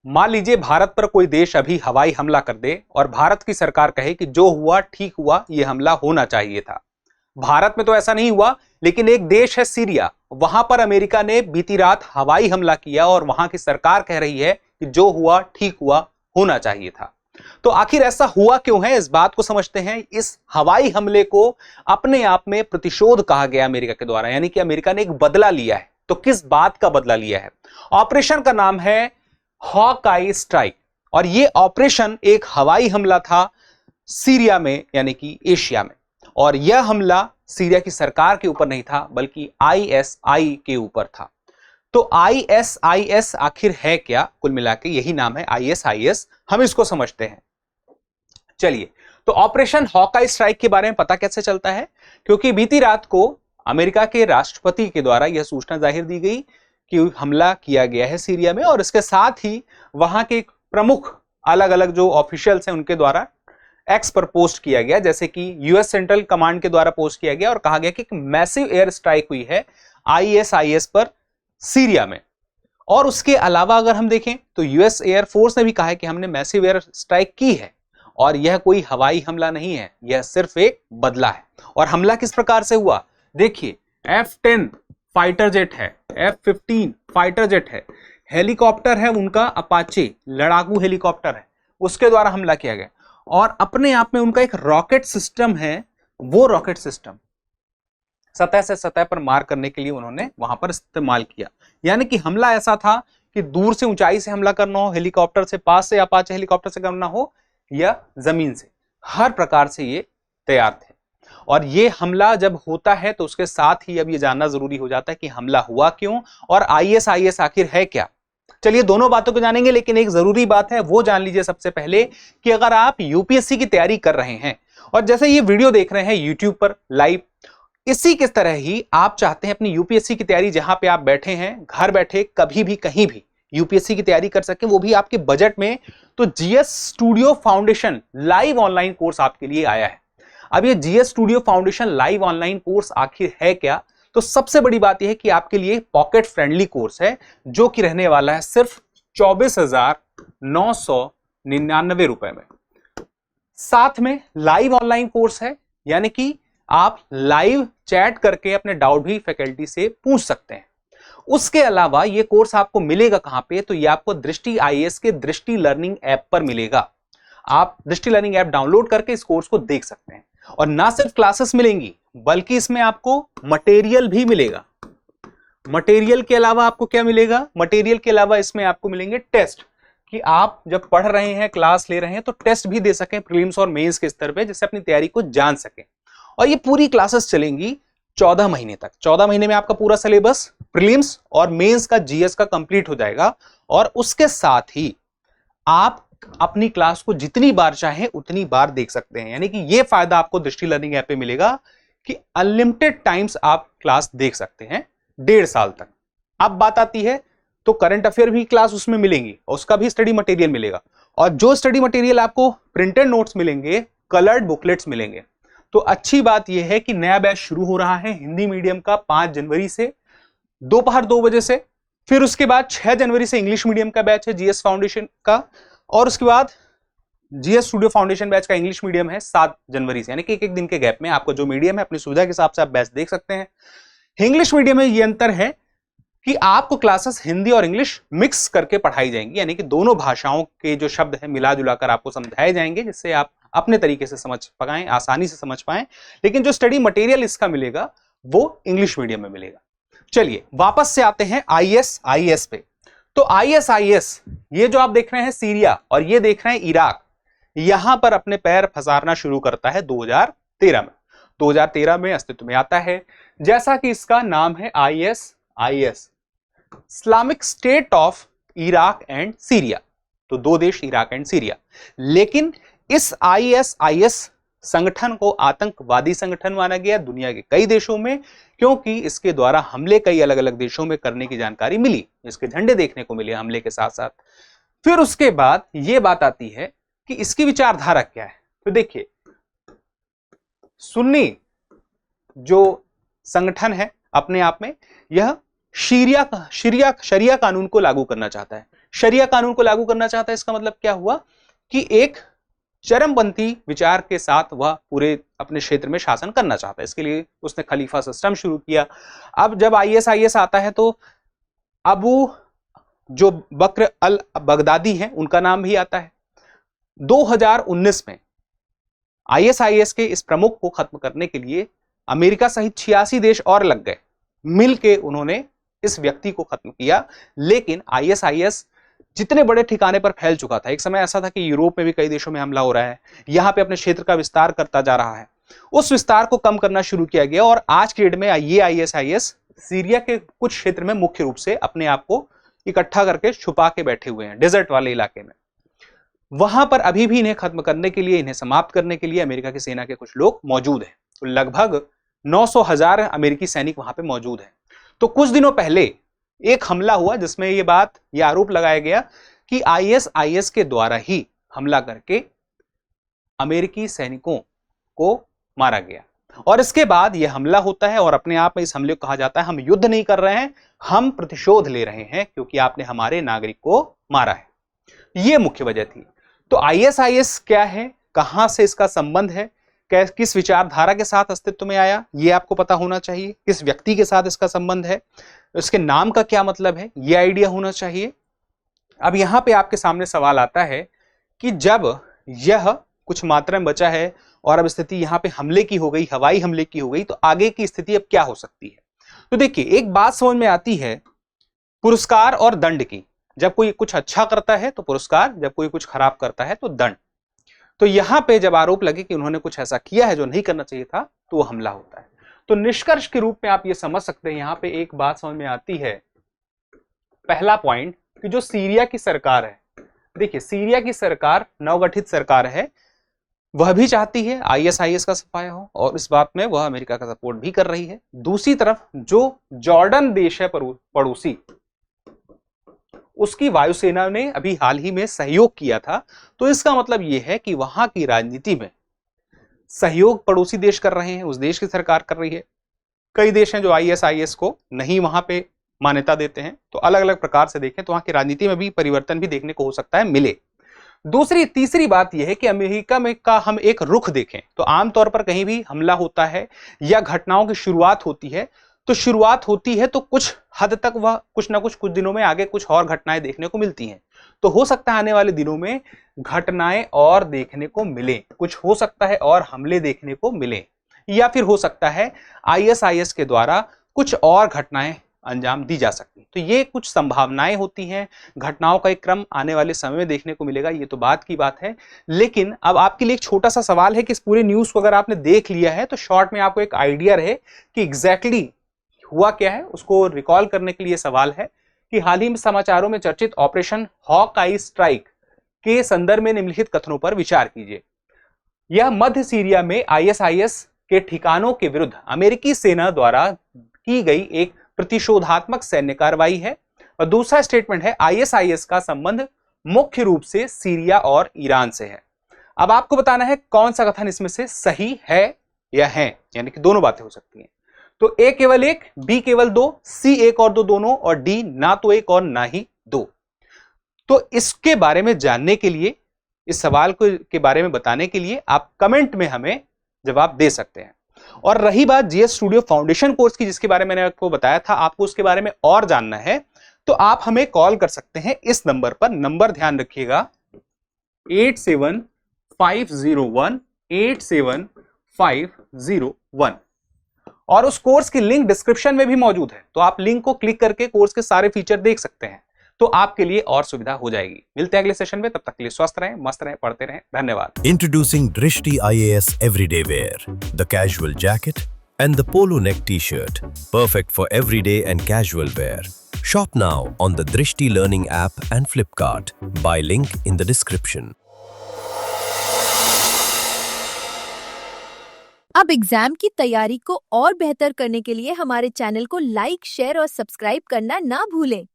मान लीजिए भारत पर कोई देश अभी हवाई हमला कर दे और भारत की सरकार कहे कि जो हुआ ठीक हुआ, यह हमला होना चाहिए था। भारत में तो ऐसा नहीं हुआ, लेकिन एक देश है सीरिया, वहां पर अमेरिका ने बीती रात हवाई हमला किया और वहां की सरकार कह रही है कि जो हुआ ठीक हुआ, होना चाहिए था। तो आखिर ऐसा हुआ क्यों है, इस बात को समझते हैं। इस हवाई हमले को अपने आप में प्रतिशोध कहा गया अमेरिका के द्वारा, यानी कि अमेरिका ने एक बदला लिया है। तो किस बात का बदला लिया है? ऑपरेशन का नाम है हॉकआई स्ट्राइक, और यह ऑपरेशन एक हवाई हमला था सीरिया में, यानी कि एशिया में। और यह हमला सीरिया की सरकार के ऊपर नहीं था, बल्कि आईएसआई के ऊपर था। तो आईएसआईएस आखिर है क्या? कुल मिलाकर यही नाम है, आईएसआईएस। हम इसको समझते हैं। चलिए, तो ऑपरेशन हॉकआई स्ट्राइक के बारे में पता कैसे चलता है? क्योंकि बीती रात को अमेरिका के राष्ट्रपति के द्वारा यह सूचना जाहिर दी गई कि हमला किया गया है सीरिया में, और इसके साथ ही वहां के प्रमुख अलग अलग जो ऑफिशियल्स हैं उनके द्वारा एक्स पर पोस्ट किया गया, जैसे कि यूएस सेंट्रल कमांड के द्वारा पोस्ट किया गया और कहा गया कि एक मैसिव एयर स्ट्राइक हुई है आईएसआईएस पर सीरिया में। और उसके अलावा अगर हम देखें तो यूएस एयरफोर्स ने भी कहा है कि हमने मैसिव एयर स्ट्राइक की है, और यह कोई हवाई हमला नहीं है, यह सिर्फ एक बदला है। और हमला किस प्रकार से हुआ? देखिए, F-10 फाइटर जेट है, F-15 फाइटर जेट है, हेलीकॉप्टर है उनका अपाचे, लड़ाकू हेलीकॉप्टर है, उसके द्वारा हमला किया गया। और अपने आप में उनका एक रॉकेट सिस्टम है, वो रॉकेट सिस्टम सतह से सतह पर मार करने के लिए उन्होंने वहां पर इस्तेमाल किया। यानी कि हमला ऐसा था कि दूर से ऊंचाई से हमला करना हो, हेलीकॉप्टर से, पास से अपाचे हेलीकॉप्टर से करना हो, या जमीन से, हर प्रकार से ये तैयार थे। और ये हमला जब होता है तो उसके साथ ही अब ये जानना जरूरी हो जाता है कि हमला हुआ क्यों और आईएसआईएस आखिर है क्या। चलिए, दोनों बातों को जानेंगे, लेकिन एक जरूरी बात है वो जान लीजिए सबसे पहले कि अगर आप यूपीएससी की तैयारी कर रहे हैं और जैसे ये वीडियो देख रहे हैं यूट्यूब पर लाइव, इसी किस तरह ही आप चाहते हैं अपनी यूपीएससी की तैयारी जहां पे आप बैठे हैं, घर बैठे कभी भी कहीं भी यूपीएससी की तैयारी कर सकें, वो भी आपके बजट में, तो GS studio foundation live online course आपके लिए आया है। अब ये GS studio foundation live online course आखिर है क्या? तो सबसे बड़ी बात यह है कि आपके लिए पॉकेट फ्रेंडली कोर्स है, जो कि रहने वाला है सिर्फ 24,999 रुपए में। साथ में लाइव ऑनलाइन कोर्स है, यानी कि आप लाइव चैट करके अपने डाउट भी फैकल्टी से पूछ सकते हैं। उसके अलावा ये कोर्स आपको मिलेगा कहां पे? तो ये आपको दृष्टि आईएएस के दृष्टि लर्निंग ऐप पर मिलेगा। आप दृष्टि लर्निंग ऐप डाउनलोड करके इस कोर्स को देख सकते हैं। और ना सिर्फ क्लासेस मिलेंगी, बल्कि इसमें आपको मटेरियल भी मिलेगा। मटेरियल के अलावा आपको क्या मिलेगा? मटेरियल के अलावा इसमें आपको मिलेंगे टेस्ट, कि आप जब पढ़ रहे हैं, क्लास ले रहे हैं, तो टेस्ट भी दे सकें प्रीलिम्स और मेंस के स्तर पे, जिससे अपनी तैयारी को जान सकें। और ये पूरी क्लासेस चलेंगी 14 महीने तक। 14 महीने में आपका पूरा सिलेबस प्रीलिम्स और मेंस का जीएस का कंप्लीट हो जाएगा। और उसके साथ ही आप अपनी क्लास को जितनी बार चाहें उतनी बार देख सकते हैं। यानी कि यह फायदा आपको दृष्टि लर्निंग ऐप पे मिलेगा कि अनलिमिटेड टाइम्स आप क्लास देख सकते हैं 1.5 साल तक। अब बात आती है तो करंट अफेयर भी क्लास उसमें मिलेंगी और उसका भी स्टडी मटेरियल मिलेगा। और जो स्टडी मटेरियल आपको प्रिंटेड नोट्स मिलेंगे, कलर्ड बुकलेट्स मिलेंगे। तो अच्छी बात यह है कि नया बैच शुरू हो रहा है हिंदी मीडियम का 5 जनवरी से दोपहर 2 बजे से। फिर उसके बाद 6 जनवरी से इंग्लिश मीडियम का बैच है जीएस फाउंडेशन का, और उसके बाद जीएस स्टूडियो फाउंडेशन बैच का इंग्लिश मीडियम है 7 जनवरी से। यानी कि एक दिन के गैप में आपको जो मीडियम है अपनी सुविधा के हिसाब से आप बैच देख सकते हैं। इंग्लिश मीडियम में यह अंतर है कि आपको क्लासेस हिंदी और इंग्लिश मिक्स करके पढ़ाई जाएंगी, यानी कि दोनों भाषाओं के जो शब्द हैं मिला जुलाकर आपको समझाए जाएंगे, जिससे आप अपने तरीके से समझ पाएं, आसानी से समझ पाएं। लेकिन जो स्टडी मटेरियल इसका मिलेगा वो इंग्लिश मीडियम में मिलेगा। चलिए वापस से आते हैं आईएसआईएस पे। तो आईएसआईएस, ये जो आप देख रहे हैं सीरिया और ये देख रहे हैं इराक, यहां पर अपने पैर फसारना शुरू करता है 2013 में। 2013 में अस्तित्व में आता है, जैसा कि इसका नाम है ISIS, Islamic state of Iraq and Syria. तो 2 देश इराक एंड सीरिया। लेकिन इस आईएसआईएस संगठन को आतंकवादी संगठन माना गया दुनिया के कई देशों में, क्योंकि इसके द्वारा हमले कई अलग अलग देशों में करने की जानकारी मिली, इसके झंडे देखने को मिले हमले के साथ साथ। फिर उसके बाद यह बात आती है कि इसकी विचारधारा क्या है। तो देखिए, सुन्नी जो संगठन है अपने आप में, यह शरिया कानून को लागू करना चाहता है। शरिया कानून को लागू करना चाहता है। इसका मतलब क्या हुआ कि एक चरमपंथी विचार के साथ वह पूरे अपने क्षेत्र में शासन करना चाहता है। इसके लिए उसने खलीफा सिस्टम शुरू किया। अब जब ISIS आता है तो अबू जो बकर अल बगदादी हैं उनका नाम भी आता है। 2019 में ISIS के इस प्रमुख को खत्म करने के लिए अमेरिका सहित 86 देश और लग गए, मिलके उन्होंने इस व्यक्ति को खत्म किया। लेकिन ISIS जितने बड़े ठिकाने पर फैल चुका था, एक समय ऐसा था कि यूरोप में भी कई देशों में हमला हो रहा है, यहां पे अपने क्षेत्र का विस्तार करता जा रहा है, उस विस्तार को कम करना शुरू किया गया। और आज के डेट में ये ISIS सीरिया के कुछ क्षेत्र में मुख्य रूप से अपने आप को इकट्ठा करके छुपा के बैठे हुए हैं, डेजर्ट वाले इलाके में। वहां पर अभी भी इन्हें खत्म करने के लिए, इन्हें समाप्त करने के लिए अमेरिका की सेना के कुछ लोग मौजूद हैं। तो लगभग 900,000 अमेरिकी सैनिक वहां पे मौजूद हैं। तो कुछ दिनों पहले एक हमला हुआ जिसमें ये आरोप लगाया गया कि ISIS के द्वारा ही हमला करके अमेरिकी सैनिकों को मारा गया। और इसके बाद यह हमला होता है और अपने आप में इस हमले को कहा जाता है हम युद्ध नहीं कर रहे हैं, हम प्रतिशोध ले रहे हैं क्योंकि आपने हमारे नागरिक को मारा है। यह मुख्य वजह थी। तो ISIS क्या है, कहां से इसका संबंध है, किस विचारधारा के साथ अस्तित्व में आया, यह आपको पता होना चाहिए। किस व्यक्ति के साथ इसका संबंध है, इसके नाम का क्या मतलब है, यह आइडिया होना चाहिए। अब यहां पे आपके सामने सवाल आता है कि जब यह कुछ मात्रा में बचा है और अब स्थिति यहां पे हमले की हो गई, हवाई हमले की हो गई, तो आगे की स्थिति अब क्या हो सकती है। तो देखिए, एक बात समझ में आती है पुरस्कार और दंड की। जब कोई कुछ अच्छा करता है तो पुरस्कार, जब कोई कुछ खराब करता है तो दंड। तो यहां पे जब आरोप लगे कि उन्होंने कुछ ऐसा किया है जो नहीं करना चाहिए था, तो वो हमला होता है। तो निष्कर्ष के रूप में आप ये समझ सकते हैं, यहां पे एक बात समझ में आती है। पहला पॉइंट कि जो सीरिया की सरकार है, देखिए सीरिया की सरकार नवगठित सरकार है, वह भी चाहती है ISIS का सफाया हो और इस बात में वह अमेरिका का सपोर्ट भी कर रही है। दूसरी तरफ जो जॉर्डन देश है पड़ोसी, उसकी वायुसेना ने अभी हाल ही में सहयोग किया था। तो इसका मतलब यह है कि वहां की राजनीति में सहयोग पड़ोसी देश कर रहे हैं, उस देश की सरकार कर रही है। कई देश हैं जो ISIS को नहीं वहां पे मान्यता देते हैं। तो अलग अलग प्रकार से देखें तो वहां की राजनीति में भी परिवर्तन भी देखने को हो सकता है, मिले। तीसरी बात यह है कि अमेरिका में का हम एक रुख देखें तो आमतौर पर कहीं भी हमला होता है या घटनाओं की शुरुआत होती है, तो कुछ हद तक वह कुछ ना कुछ दिनों में आगे कुछ और घटनाएं देखने को मिलती हैं। तो हो सकता है आने वाले दिनों में घटनाएं और देखने को मिले, कुछ हो सकता है और हमले देखने को मिले, या फिर हो सकता है ISIS के द्वारा कुछ और घटनाएं अंजाम दी जा सकती। तो ये कुछ संभावनाएं होती हैं, घटनाओं का एक क्रम आने वाले समय में देखने को मिलेगा, ये तो बात की बात है। लेकिन अब आपके लिए एक छोटा सा सवाल है कि इस पूरे न्यूज को अगर आपने देख लिया है तो शॉर्ट में आपको एक आइडिया रहे कि एग्जैक्टली हुआ क्या है, उसको रिकॉल करने के लिए सवाल है कि हाल ही में समाचारों में चर्चित ऑपरेशन हॉक-आई स्ट्राइक के संदर्भ में निम्नलिखित कथनों पर विचार कीजिए। यह मध्य सीरिया में ISIS के ठिकानों के विरुद्ध अमेरिकी सेना द्वारा की गई एक प्रतिशोधात्मक सैन्य कार्रवाई है। और दूसरा स्टेटमेंट है ISIS का संबंध मुख्य रूप से सीरिया और ईरान से है। अब आपको बताना है कौन सा कथन इसमें से सही है या है, यानी कि दोनों बातें हो सकती हैं। तो A केवल एक, B केवल दो, C एक और दो दोनों, और D ना तो एक और ना ही दो। तो इसके बारे में जानने के लिए, इस सवाल के बारे में बताने के लिए आप कमेंट में हमें जवाब दे सकते हैं। और रही बात GS स्टूडियो फाउंडेशन कोर्स की, जिसके बारे में मैंने आपको बताया था, आपको उसके बारे में और जानना है तो आप हमें कॉल कर सकते हैं इस नंबर पर। नंबर ध्यान रखिएगा 8750187501, और उस कोर्स की लिंक डिस्क्रिप्शन में भी मौजूद है। तो आप लिंक को क्लिक करके कोर्स के सारे फीचर देख सकते हैं, तो आपके लिए और सुविधा हो जाएगी। मिलते हैं अगले सेशन में, तब तक के लिए स्वस्थ रहें, मस्त रहें, पढ़ते रहें। धन्यवाद। Introducing Drishti IAS Everyday Wear, the casual jacket and the polo neck t-shirt, perfect for everyday and casual wear. Shop now on the Drishti Learning app and Flipkart. Buy link in the description. अब exam की तैयारी को और बेहतर करने के लिए हमारे चैनल को लाइक, शेयर और सब्सक्राइब करना ना भूलें।